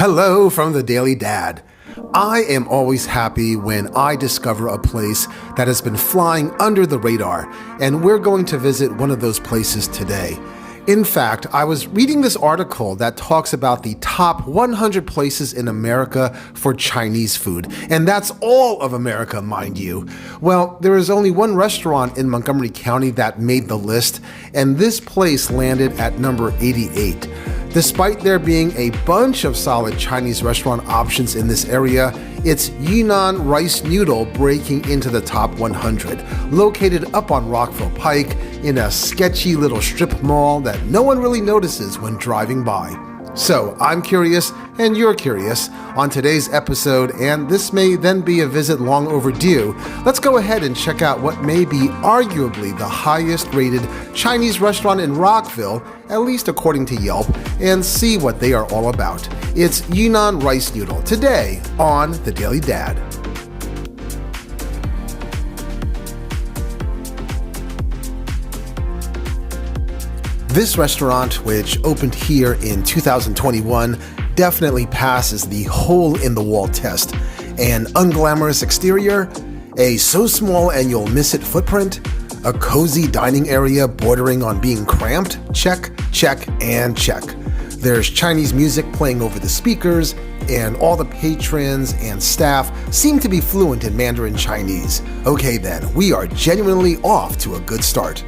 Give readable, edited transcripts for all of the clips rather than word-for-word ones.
Hello from the Daily Dad. I am always happy when I discover a place that has been flying under the radar, and we're going to visit one of those places today. In fact, I was reading this article that talks about the top 100 places in America for Chinese food, and that's all of America, mind you. Well, there is only one restaurant in Montgomery County that made the list, and this place landed at number 88. Despite there being a bunch of solid Chinese restaurant options in this area, it's Yunnan Rice Noodle breaking into the top 100, located up on Rockville Pike in a sketchy little strip mall that no one really notices when driving by. So I'm curious, and you're curious, on today's episode, and this may then be a visit long overdue. Let's go ahead and check out what may be arguably the highest rated Chinese restaurant in Rockville, at least according to Yelp, and see what they are all about. It's Yunnan Rice Noodle, today on The Daily Dad. This restaurant, which opened here in 2021, definitely passes the hole-in-the-wall test. An unglamorous exterior, a so small and you'll miss it footprint, a cozy dining area bordering on being cramped, check, check, and check. There's Chinese music playing over the speakers, and all the patrons and staff seem to be fluent in Mandarin Chinese. Okay then, we are genuinely off to a good start.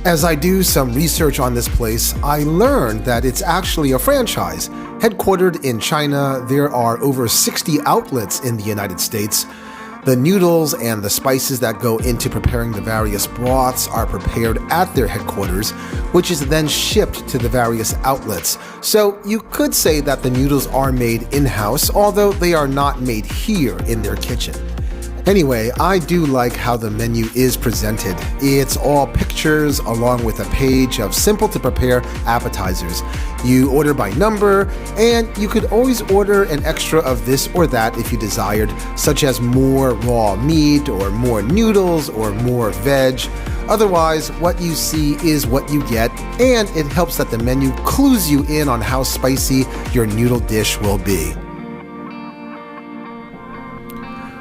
As I do some research on this place, I learned that it's actually a franchise. Headquartered in China, there are over 60 outlets in the United States. The noodles and the spices that go into preparing the various broths are prepared at their headquarters, which is then shipped to the various outlets. So you could say that the noodles are made in-house, although they are not made here in their kitchen. Anyway, I do like how the menu is presented. It's all pictures along with a page of simple to prepare appetizers. You order by number, and you could always order an extra of this or that if you desired, such as more raw meat or more noodles or more veg. Otherwise, what you see is what you get, and it helps that the menu clues you in on how spicy your noodle dish will be.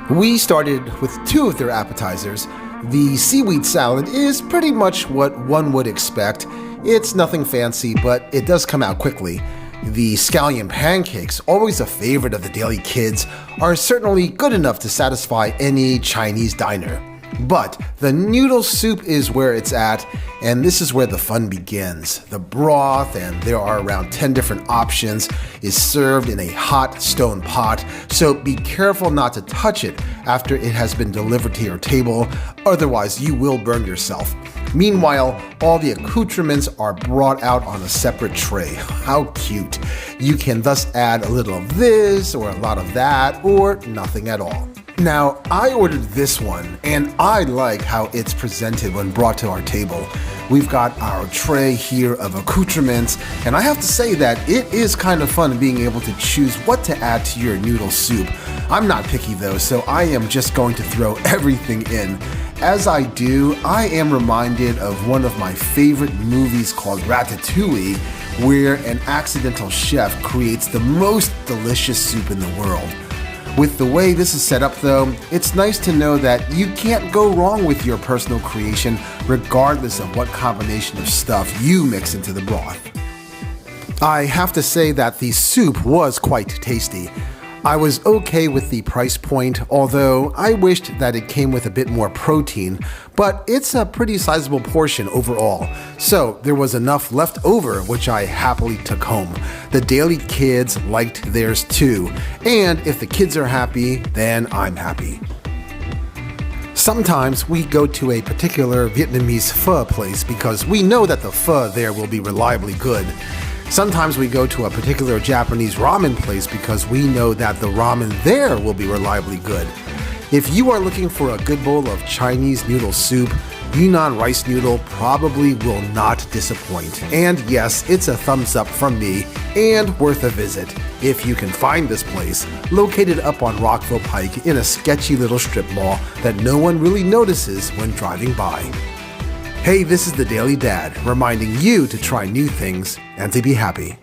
We started with two of their appetizers. The seaweed salad is pretty much what one would expect. It's nothing fancy, but it does come out quickly. The scallion pancakes, always a favorite of the daily kids, are certainly good enough to satisfy any Chinese diner. But the noodle soup is where it's at, and this is where the fun begins. The broth, and there are around 10 different options, is served in a hot stone pot, so be careful not to touch it after it has been delivered to your table, otherwise you will burn yourself. Meanwhile, all the accoutrements are brought out on a separate tray. How cute. You can thus add a little of this, or a lot of that, or nothing at all. Now, I ordered this one, and I like how it's presented when brought to our table. We've got our tray here of accoutrements, and I have to say that it is kind of fun being able to choose what to add to your noodle soup. I'm not picky though, so I am just going to throw everything in. As I do, I am reminded of one of my favorite movies called Ratatouille, where an accidental chef creates the most delicious soup in the world. With the way this is set up though, it's nice to know that you can't go wrong with your personal creation regardless of what combination of stuff you mix into the broth. I have to say that the soup was quite tasty. I was okay with the price point, although I wished that it came with a bit more protein, but it's a pretty sizable portion overall, so there was enough left over which I happily took home. The daily kids liked theirs too, and if the kids are happy, then I'm happy. Sometimes we go to a particular Vietnamese pho place because we know that the pho there will be reliably good. Sometimes we go to a particular Japanese ramen place because we know that the ramen there will be reliably good. If you are looking for a good bowl of Chinese noodle soup, Yunnan Rice Noodle probably will not disappoint. And yes, it's a thumbs up from me and worth a visit if you can find this place, located up on Rockville Pike in a sketchy little strip mall that no one really notices when driving by. Hey, this is the Daily Dad, reminding you to try new things and to be happy.